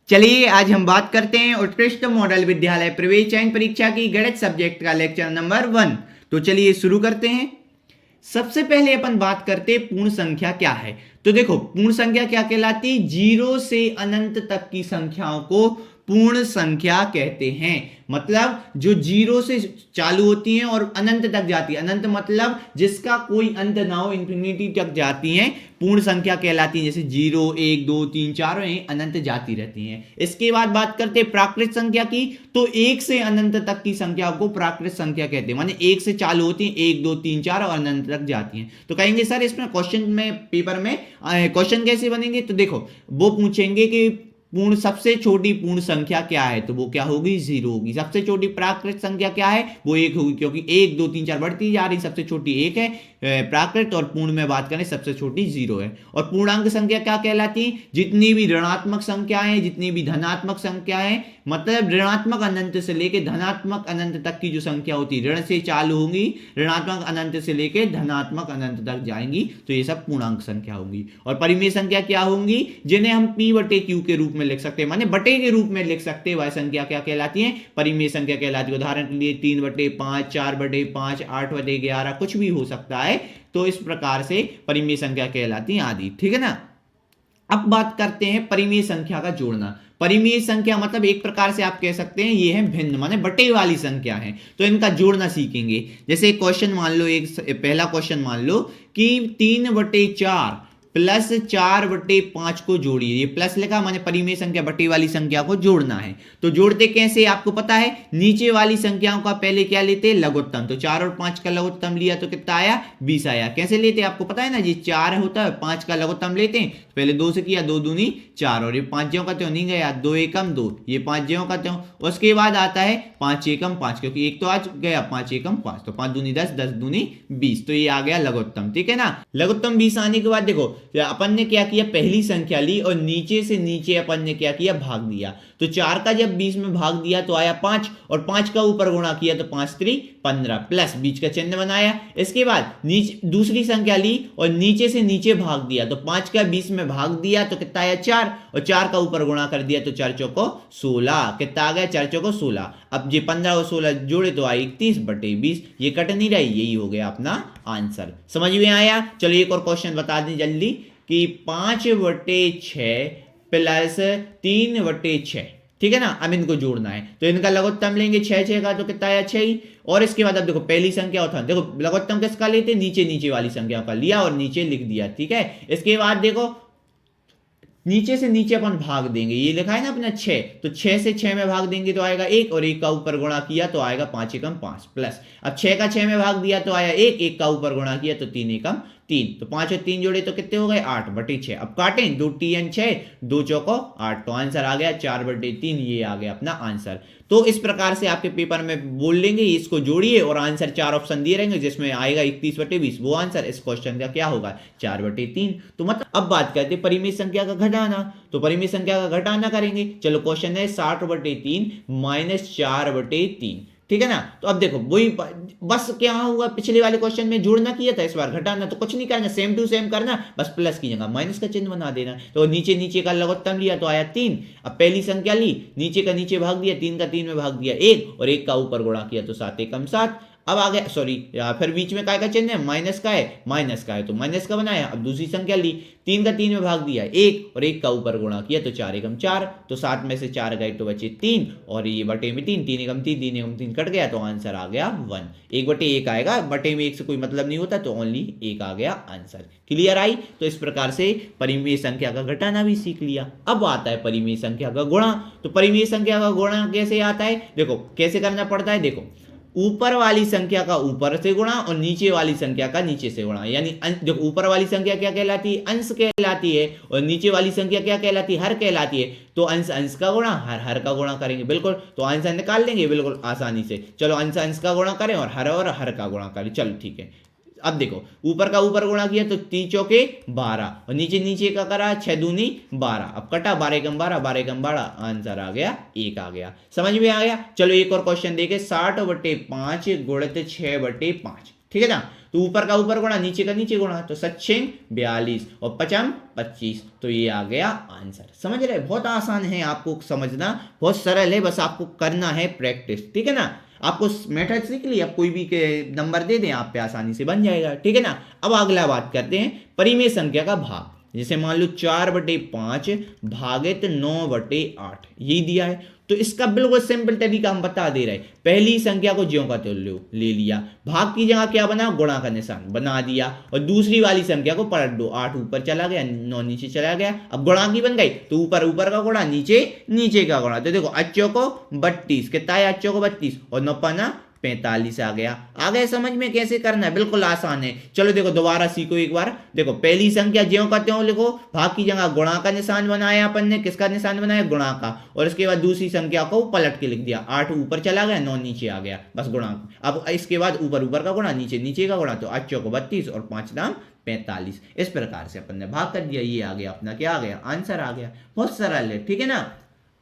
चलिए आज हम बात करते हैं उत्कृष्ट मॉडल विद्यालय प्रवेश चयन परीक्षा की गणित सब्जेक्ट का लेक्चर नंबर 1। तो चलिए शुरू करते हैं। सबसे पहले अपन बात करते हैं पूर्ण संख्या क्या है। तो देखो पूर्ण संख्या क्या कहलाती है, जीरो से अनंत तक की संख्याओं को पूर्ण संख्या कहते हैं। मतलब जो जीरो से चालू होती हैं और अनंत तक जाती है, अनंत मतलब जिसका कोई अंत ना हो, इंफिनिटी तक जाती हैं, पूर्ण संख्या कहलाती है। जैसे 0 1 2 3 4 अनंत जाती रहती हैं। इसके बाद बात करते हैं प्राकृत संख्या की। तो 1 से अनंत तक की संख्या को प्राकृत संख्या कहते हैं, माने 1 से चालू होती है, 1 2 3 4 और अनंत तक जाती हैं। तो कहेंगे सर इसमें क्वेश्चन में, पेपर में क्वेश्चन कैसे बनेंगे। तो देखो वो पूछेंगे कि पूर्ण सबसे छोटी पूर्ण संख्या क्या है, तो वो क्या होगी, 0 होगी। सबसे छोटी प्राकृत संख्या क्या है, वो 1 होगी, क्योंकि 1 2 3 4 बढ़ती जा रही, सबसे छोटी 1 है प्राकृत, और पूर्ण में बात करें सबसे छोटी 0 है। और पूर्णांक संख्या क्या कहलाती है, जितनी भी ऋणात्मक संख्या है, जितनी भी धनात्मक संख्या है, मतलब ऋणात्मक अनंत से लेकर धनात्मक अनंत तक की जो संख्या होती है, ऋण से चालू होंगी, ऋणात्मक अनंत से लेकर धनात्मक अनंत तक जाएंगी, तो ये सब पूर्णांक संख्या होंगी। और परिमेय संख्या क्या होंगी, जिन्हें हम p/q के रूप में लिख सकते हैं, माने बटे के रूप में लिख सकते हैं, वह संख्या क्या कहलाती है, परिमेय संख्या कहलाती है। उदाहरण के लिए 3/5, 4/5, 8/11 कुछ भी हो सकता है। तो इस प्रकार से परिमेय संख्या कहलाती है आदि, ठीक है ना। अब बात करते हैं परिमेय संख्या का जोड़ना। परिमेय संख्या मतलब एक प्रकार से आप कह सकते हैं ये है भिन्न, माने बटे वाली संख्या है, तो इनका जोड़ना सीखेंगे। जैसे क्वेश्चन मान लो, एक पहला क्वेश्चन मान लो कि 3/4 प्लस 4/5 को जोड़िए। ये प्लस लिखा माने परिमेय संख्या बटे वाली संख्या को जोड़ना है। तो जोड़ते कैसे आपको पता है, नीचे वाली संख्याओं का पहले क्या लेते हैं, लघुत्तम। तो 4 और 5 का लघुत्तम लिया तो कितना आया, 20 आया। कैसे लेते हैं आपको पता है ना, ये 4 होता है, 5 का लघुत्तम लेते हैं, पहले 2 से किया, 2 दूनी 4, और ये 5 ज्यों का त्यों नहीं गया, 2 एकम 2, ये 5 ज्यों का त्यों। उसके बाद आता है 5 एकम 5, क्योंकि एक तो आज गया, 5 एकम 5, तो 5 दूनी 10, 10 दूनी 20, तो ये आ गया लघुत्तम, ठीक है ना। लघुत्तम 20 आने के बाद देखो अपन ने क्या किया, पहली संख्या ली और नीचे से नीचे अपन ने क्या किया, भाग दिया। तो 4 का जब 20 में भाग दिया तो आया 5, और 5 का ऊपर गुणा किया तो 5 3 15, प्लस बीच का चिन्ह बनाया। इसके बाद नीचे दूसरी संख्या ली और नीचे से नीचे भाग दिया, तो 5 का 20 में भाग दिया तो कितना आया 4, और 4 का ऊपर गुणा कर दिया तो 4 चौको 16, कितना आ गया, 4 चौको 16। अब ये 15 और 16 जोड़े तो आई 31/20, ये कट नहीं रही, यही हो गया अपना आंसर। समझ में आया। चलो एक और क्वेश्चन बता दें जल्दी कि 5/6 प्लस 3/6, ठीक है ना। अब इनको जोड़ना है तो इनका लघुत्तम लेंगे, 6 का तो कितना आया 6। और इसके बाद अब देखो पहली संख्या होता है, देखो लघुत्तम किसका लेते, नीचे नीचे वाली संख्या का लिया और नीचे लिख दिया, ठीक है। इसके बाद देखो नीचे से नीचे अपन भाग देंगे, ये लिखा है ना अपना 6, तो 6 से 6 में भाग देंगे तो आएगा 1, और 1 का ऊपर गुणा किया तो आएगा 5 एकम 5, प्लस अब 6 का 6 में भाग दिया तो आया 1, 1 का ऊपर गुणा किया तो 3 एकम 3, तो 5 और 3 जोड़े तो कितने हो गए, 8/6। अब काटें, 2 3 6, 2 चौको 8, तो आंसर आ गया 4/3, ये आ गया अपना आंसर। तो इस प्रकार से आपके पेपर में बोल लेंगे, इसको जोड़िए और आंसर 4 ऑप्शन दिए रहेंगे, जिसमें आएगा 31/20, वो आंसर इस क्वेश्चन का क्या होगा, 4/3। तो मतलब अब बात करते हैं परिमेय संख्या का घटाना। तो परिमेय संख्या का घटाना करेंगे। चलो क्वेश्चन है 60/3 माइनस 4/3, ठीक है ना। तो अब देखो वही बस क्या हुआ, पिछले वाले क्वेश्चन में जोड़ना किया था, इस बार घटाना, तो कुछ नहीं करना, सेम टू सेम करना, बस प्लस की जगह माइनस का चिन्ह बना देना। तो नीचे नीचे का लघुत्तम लिया तो आया 3, अब पहली संख्या ली, नीचे का नीचे भाग दिया, 3 का 3 में भाग दिया 1, और 1 का ऊपर गुणा किया तो 7 एकम 7। अब आ गया, सॉरी फिर बीच में काय का चिन्ह है, माइनस का है, माइनस का है तो माइनस का बनाया। अब दूसरी संख्या ली, 3 का 3 में भाग दिया 1, और 1 का ऊपर गुणा किया तो 4 एकम 4, तो 7 में से 4 गए तो बचे 3, और ये बटे में 3, 3 एकम 3, 3 एकम 3 कट गया, तो आंसर आ गया 1। 1/1 आएगा, बटे में 1 से कोई मतलब नहीं होता, तो ओनली 1 आ गया आंसर। Clear I. तो इस प्रकार से परिमेय संख्या का घटाना भी सीख लिया। अब आता है परिमेय संख्या का गुणा। तो परिमेय संख्या का गुणा कैसे आता है, देखो कैसे करना पड़ता है। देखो ऊपर वाली संख्या का ऊपर से गुणा और नीचे वाली संख्या का नीचे से गुणा, यानी जो ऊपर वाली संख्या क्या कहलाती है, अंश कहलाती है, और नीचे वाली संख्या क्या कहलाती है, हर कहलाती है। तो अंश अंश का गुणा, हर हर का गुणा करेंगे, बिल्कुल। तो आंसर निकाल लेंगे बिल्कुल आसानी से। चलो अंश अंश का गुणा करें और हर का गुणा करें, चलो ठीक है। अब देखो ऊपर का ऊपर गुणा किया तो 3 चौके 12, और नीचे नीचे का करा 6 दूनी 12, अब कटा 12 एकम 12, 12 एकम 12, आंसर आ गया 1 आ गया। समझ में आ गया। चलो एक और क्वेश्चन देखे, 60/5 गुणित 6/5, ठीक है ना। तो ऊपर का ऊपर गुणा, नीचे का नीचे गुणा, तो 7 42 और 5 25, तो ये आ गया आंसर। समझ रहे, बहुत आसान है, आपको समझना बहुत सरल है, बस आपको करना है प्रैक्टिस, ठीक है ना। आपको मेथड सीख लिया, आप कोई भी के नंबर दे दें आप पे आसानी से बन जाएगा, ठीक है ना। अब अगला बात करते हैं परिमेय संख्या का भाग। जैसे मान लो 4/5 भागित 9/8 यही दिया है, तो इसका बिल्कुल सिंपल तरीका हम बता दे रहे हैं। पहली संख्या को ज्यों का त्यों ले लिया, भाग की जगह क्या बना, गुणा का निशान बना दिया, और दूसरी वाली संख्या को पलट दो, 8 ऊपर चला गया 9 नीचे चला गया, अब गुणा की बन गई, तो ऊपर ऊपर का गुणा, नीचे नीचे का गुणा। तो देखो अच्छों को 32, कितना है अच्छों को 32, और 9 45 आ गया समझ में कैसे करना है, बिल्कुल आसान है। चलो देखो दोबारा सीखो एक बार। देखो पहली संख्या ज्यों का त्यों लिखो, भाग की जगह गुणा का निशान बनाया अपन ने, किसका निशान बनाया, गुणा का, और इसके बाद दूसरी संख्या को पलट के लिख दिया, 8 ऊपर चला गया 9 नीचे आ गया, बस गुणा। अब इसके बाद ऊपर ऊपर का गुणा, नीचे नीचे का गुणा, तो 8 को 32 और 5 दाम 45। इस प्रकार से अपन ने भाग कर दिया, ये आ गया अपना क्या आ गया, आंसर आ गया। बहुत सरल है, ठीक है ना।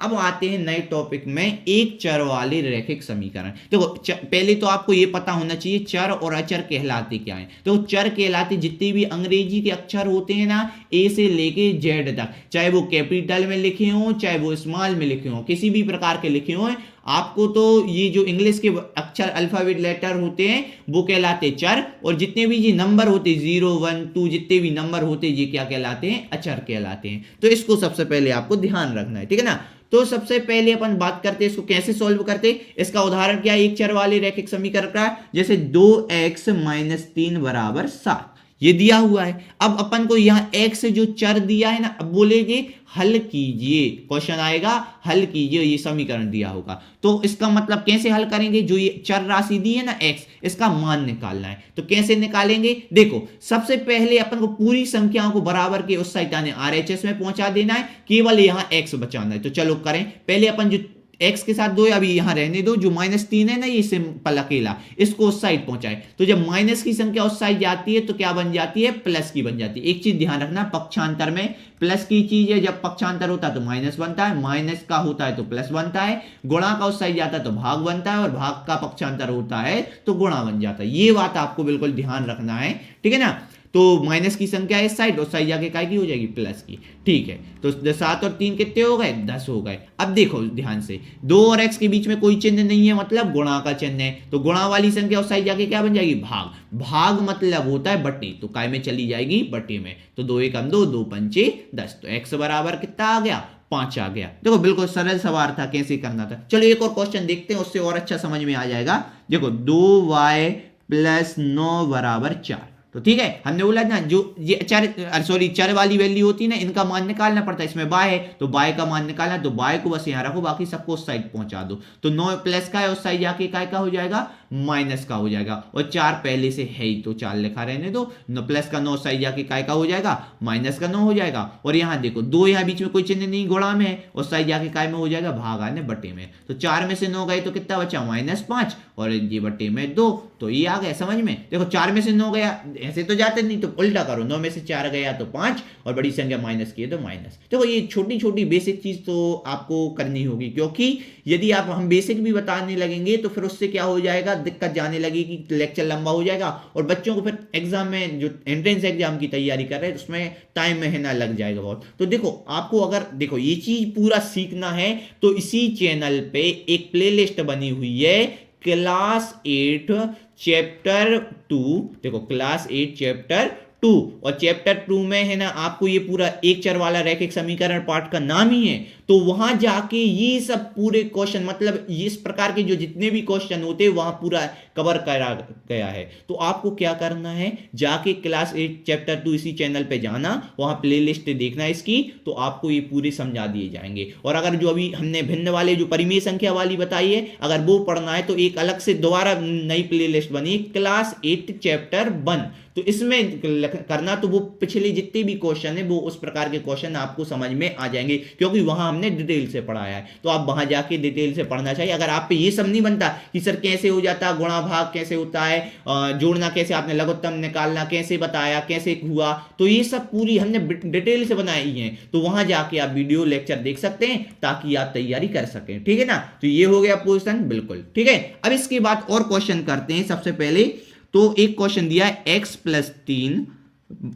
अब आते हैं नए टॉपिक में, एक चर वाले रैखिक समीकरण। देखो पहले तो आपको ये पता होना चाहिए चर और अचर कहलाते क्या हैं। तो चर कहलाते जितने भी अंग्रेजी के अक्षर होते हैं ना, ए से लेके जेड तक, चाहे वो कैपिटल में लिखे हों चाहे वो स्मॉल में लिखे हों, किसी भी प्रकार के लिखे हों, आपको तो ये जो इंग्लिश के अक्षर अल्फाबेट लेटर होते हैं वो कहलाते चर, और जितने भी ये नंबर होते 0 1 2 जितने भी नंबर होते ये क्या कहलाते हैं, अचर कहलाते हैं। तो इसको सबसे पहले आपको ध्यान रखना है, ठीक है ना। तो सबसे पहले अपन बात करते हैं इसको कैसे सॉल्व करते। इसका उदाहरण क्या है, एक चर वाले रैखिक समीकरण का, जैसे 2x - 3 = 7 ये दिया हुआ है। अब अपन को यहां x जो चर दिया है ना, अब बोलेंगे हल कीजिए, क्वेश्चन आएगा हल कीजिए, ये समीकरण दिया होगा, तो इसका मतलब कैसे हल करेंगे, जो ये चर राशि दी है ना x, इसका मान निकालना है। तो कैसे निकालेंगे, देखो सबसे पहले अपन को पूरी संख्याओं को बराबर के उस साइड यानी RHS में पहुंचा देना है, केवल यहां x बचाना है। तो चलो करें, पहले अपन जो x के साथ 2 अभी यहां रहने दो, जो -3 है ना ये सिंपल अकेला, इसको उस साइड पहुंचाए, तो जब माइनस की संख्या उस साइड जाती है तो क्या बन जाती है, प्लस की बन जाती है। एक चीज ध्यान रखना, पक्षांतर में प्लस की चीज है, जब पक्षांतर होता है तो माइनस बनता है, माइनस का होता है तो प्लस बनता है, गुणा का उस साइड जाता है तो भाग बनता है, और भाग का पक्षांतर होता है तो गुणा बन जाता है। ये बात आपको बिल्कुल ध्यान रखना है, ठीक है ना। तो माइनस की संख्या इस साइड, उस साइड जाके काय की हो जाएगी, प्लस की, ठीक है। तो 7 और 3 कितने हो गए, 10 हो गए। अब देखो ध्यान से, 2 और x के बीच में कोई चिन्ह नहीं है, मतलब गुणा का चिन्ह है, तो गुणा वाली संख्या उस साइड जाके क्या बन जाएगी, भाग। भाग मतलब होता है बटे, तो काय में चली जाएगी, बटे में। तो 2 × 2 2 × 5 10, तो x बराबर कितना आ गया, 5 आ गया। देखो बिल्कुल सरल सवाल था, कैसे करना था। चलो एक और क्वेश्चन देखते हैं, उससे और अच्छा समझ में आ जाएगा। देखो 2y + 9 = 4, तो ठीक है, हमने बोला ना जो ये चर वाली वैल्यू होती है ना, इनका मान निकालना पड़ता है। इसमें y है तो y का मान निकालना, तो y को बस यहां रखो, बाकी सबको उस साइड पहुंचा दो। तो 9 प्लस का है, उस साइड जाके काय का हो जाएगा, माइनस का हो जाएगा, और 4 पहले से है ही तो 4 लिखा रहने दो, प्लस का 9 साइड जाके काय का हो जाएगा, माइनस का 9 हो जाएगा। और यहां देखो 2 यहां बीच में कोई चिन्ह नहीं, गुणा में है, उस साइड जाके काय में हो जाएगा, भाग आने बटे में। तो 4 में से 9 गए तो कितना बचा, -5, और ये बटे में 2, तो ये आ गया समझ में। देखो 4 में से 9 गया, ऐसे तो जाते नहीं, तो उल्टा करो, 9 में से 4 गया तो 5, और बड़ी संख्या माइनस की है तो माइनस। देखो ये छोटी छोटी बेसिक चीज तो आपको करनी होगी, क्योंकि यदि आप हम बेसिक भी बताने लगेंगे तो फिर उससे क्या हो जाएगा, दिक्कत जाने लगेगी, लेक्चर लंबा हो जाएगा, और बच्चों को फिर एग्जाम में जो एंट्रेंस एग्जाम की तैयारी कर रहे हैं उसमें टाइम महीना लग जाएगा बहुत। तो देखो आपको अगर देखो ये चीज पूरा सीखना है तो इसी चैनल पे एक प्लेलिस्ट बनी हुई है, क्लास 8 चैप्टर 2, देखो क्लास 8 चैप्टर 2, और चैप्टर 2 में है ना आपको ये पूरा एक चर वाला रैखिक समीकरण पार्ट का नाम ही है, तो वहां जाके ये सब पूरे क्वेश्चन, मतलब इस प्रकार के जो जितने भी क्वेश्चन होते हैं वहां पूरा कवर करा गया है। तो आपको क्या करना है, जाके क्लास 8 चैप्टर 2 इसी चैनल पे जाना, वहां प्लेलिस्ट देखना इसकी, तो आपको ये पूरे समझा दिए जाएंगे। और अगर जो अभी हमने भिन्न वाले जो परिमेय संख्या वाली बताई है, अगर वो पढ़ना है तो एक अलग से दोबारा नई प्लेलिस्ट बनी, क्लास 8 चैप्टर 1, तो इसमें करना, तो वो पिछले जितने भी क्वेश्चन है वो उस प्रकार के क्वेश्चन आपको समझ में आ जाएंगे, क्योंकि वहां हमने डिटेल से पढ़ाया है। तो आप वहां जाके डिटेल से पढ़ना चाहिए। अगर आप पे ये सब नहीं बनता कि सर कैसे हो जाता, गुणा भाग कैसे होता है, जोड़ना कैसे, आपने लघुत्तम निकालना कैसे बताया, कैसे हुआ, तो ये सब पूरी हमने डिटेल से बनाई है। तो वहां जाके आप वीडियो लेक्चर देख सकते हैं ताकि आप तैयारी कर सकें, ठीक है ना। तो ये हो गया पोजीशन, बिल्कुल ठीक है। अब इसके बाद और क्वेश्चन करते हैं। सबसे पहले तो एक क्वेश्चन दिया है x प्लस 3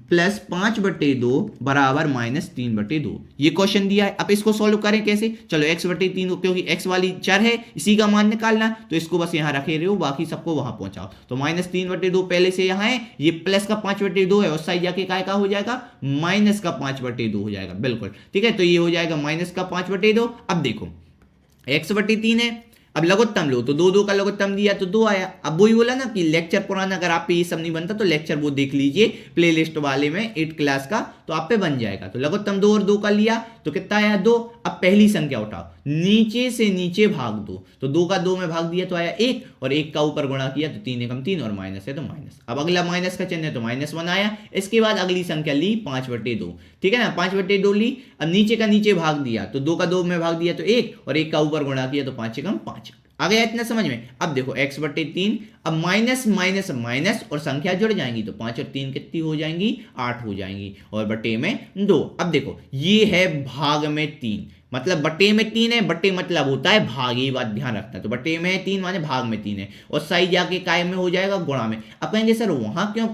प्लस 5/2 बराबर -3/2, ये क्वेश्चन दिया है। अब इसको सॉल्व करें कैसे, चलो x/3 क्योंकि x वाली चर है इसी का मान निकालना, तो इसको बस यहां रखे रहे हो, बाकी सबको वहां पहुंचाओ। तो -3/2 पहले से यहां है, ये प्लस का 5/2 है, उस साइड जाके काय का हो जाएगा, माइनस का 5/2 हो जाएगा, बिल्कुल ठीक है। तो ये हो जाएगा माइनस का 5/2। अब देखो x/3 है, अब लघुत्तम लो तो 2 का लघुत्तम दिया तो 2 आया। अब वही बोला ना कि लेक्चर पुराना अगर आप पे ये सब नहीं बनता तो लेक्चर वो देख लीजिए प्लेलिस्ट वाले में 8 क्लास का, तो आप पे बन जाएगा। तो लघुत्तम 2 और 2 का लिया तो कितना आया 2। अब पहली संख्या उठाओ, नीचे से नीचे भाग दो, तो 2 का 2 में भाग दिया तो आया 1, और 1 का ऊपर गुणा किया तो 3 एकम 3, और माइनस है तो माइनस। अब अगला माइनस का चिन्ह है तो -1 आया। इसके बाद अगली संख्या ली 5/2, ठीक है ना, 5/2 ली। अब नीचे का नीचे भाग दिया तो 2 का 2 में भाग दिया तो 1, और 1 का ऊपर गुणा किया तो 5 एकम 5। आ गया इतना समझ में। अब देखो x/3, अब माइनस माइनस माइनस और संख्या जुड़ जाएंगी तो 5 और 3 कितनी हो जाएंगी, 8 हो जाएंगी, और बटे में 2। अब देखो ये है भाग में 3, मतलब बटे में 3 है, बटे मतलब होता है भाग, ये बात ध्यान रखना। तो बटे में 3 माने भाग में 3 है, और साइड जाके काय में हो जाएगा, गुणा में। अब कहेंगे सर वहां क्यों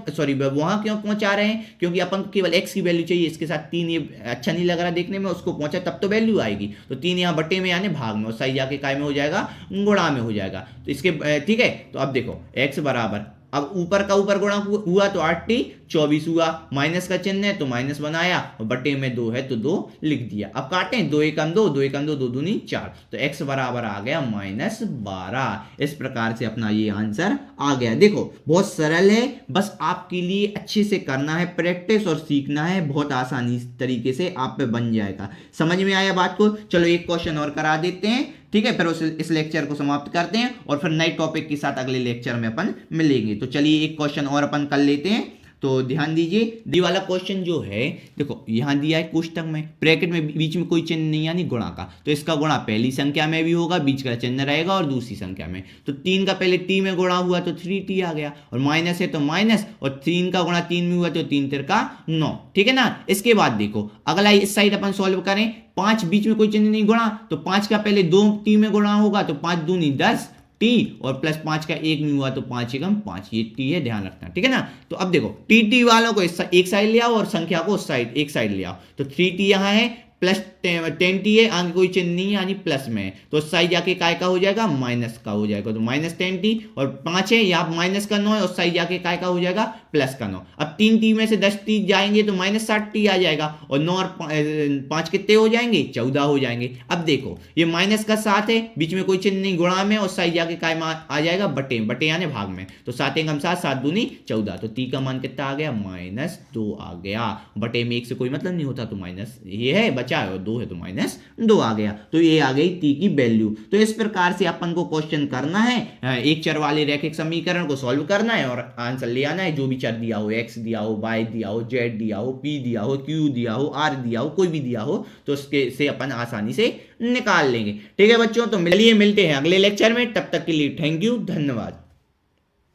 पहुंचा रहे हैं, क्योंकि अपन को केवल x की वैल्यू चाहिए, इसके साथ 3 ये अच्छा नहीं लग रहा देखने में, उसको पहुंचा तब तो वैल्यू आएगी। तो 3 यहाँ बटे में यानी भाग में, और साइड जाके काय में हो जाएगा, गुणा में हो जाएगा। तो इसके ठीक है। तो अब देखो x बराबर, अब ऊपर का ऊपर गुणा हुआ तो 8t 24 हुआ, माइनस का चिन्ह है तो माइनस बनाया, और बटे में 2 है तो 2 लिख दिया। अब काटें, 2 एकम 2, 2 एकम 2, 2 दूनी 4, तो x बराबर आ गया -12। इस प्रकार से अपना ये आंसर आ गया। देखो बहुत सरल है, बस आपके लिए अच्छे से करना है, प्रैक्टिस और सीखना है, बहुत आसानी तरीके से आप पे बन जाएगा। समझ में आया बात को। चलो एक क्वेश्चन और करा देते हैं, ठीक है, फिर इस लेक्चर को समाप्त करते हैं, और फिर नए टॉपिक के साथ अगले लेक्चर में अपन मिलेंगे। तो चलिए एक क्वेश्चन और अपन कर लेते हैं। तो ध्यान दीजिए, डी वाला क्वेश्चन जो है, देखो यहां दिया है कोष्टक में, ब्रैकेट में बीच में कोई चिन्ह नहीं यानी गुणा का, तो इसका गुणा पहली संख्या में भी होगा, बीच का चिन्ह रहेगा, और दूसरी संख्या में। तो 3 का पहले t में गुणा हुआ तो 3t आ गया, और माइनस है तो माइनस, और 3 का गुणा 3 में हुआ तो 3 तिरका 9, ठीक है ना। इसके बाद देखो अगला इस साइड अपन सॉल्व करें, 5 बीच में कोई चिन्ह नहीं गुणा, तो 5 का पहले 2 t में गुणा होगा तो 5 दूनी 10 t, और प्लस 5 का 1 में हुआ तो 5 एकम 5, ये t है, ध्यान रखना, ठीक है ना। तो अब देखो tt वालों को एक साइड ले आओ और संख्या को उस साइड एक साइड ले आओ, तो 3t यहाँ है, प्लस 10t है, आगे कोई चिन्ह नहीं यानी प्लस में है, तो साइड जाके काय का हो जाएगा, माइनस का हो जाएगा, तो -10t, और 5 है यहाँ माइनस का 9 है, और साइड जाके काय का हो जाएगा, प्लस का 9। अब 3t में से 10t जाएंगे तो -60t आ जाएगा, और 9 और 5 कितने हो जाएंगे, 14 हो जाएंगे। अब देखो ये माइनस का 7 है, बीच में कोई चिन्ह नहीं, गुणा में, और साइड जाके काय में आ जाएगा, बटे यानी भाग में, तो 7 एकम 7, 7 दूनी 14, तो t का मान कितना आ गया, -2 आ गया। बटे में 1 से कोई मतलब नहीं होता, तो माइनस ये है बचा है, और 2 है तो -2 आ गया। तो ये आ गई t की वैल्यू। तो इस प्रकार से अपन को क्वेश्चन करना है, एक चर वाले रैखिक समीकरण को सॉल्व करना है, और आंसर ले आना है। जो भी चर दिया हो, x दिया हो, y दिया हो, z दिया हो, p दिया हो, q दिया हो, r दिया हो, कोई भी दिया हो, तो उसके से अपन आसानी से निकाल लेंगे। ठीक है बच्चों, तो मिलते हैं अगले लेक्चर में, तब तक के लिए थैंक यू, धन्यवाद।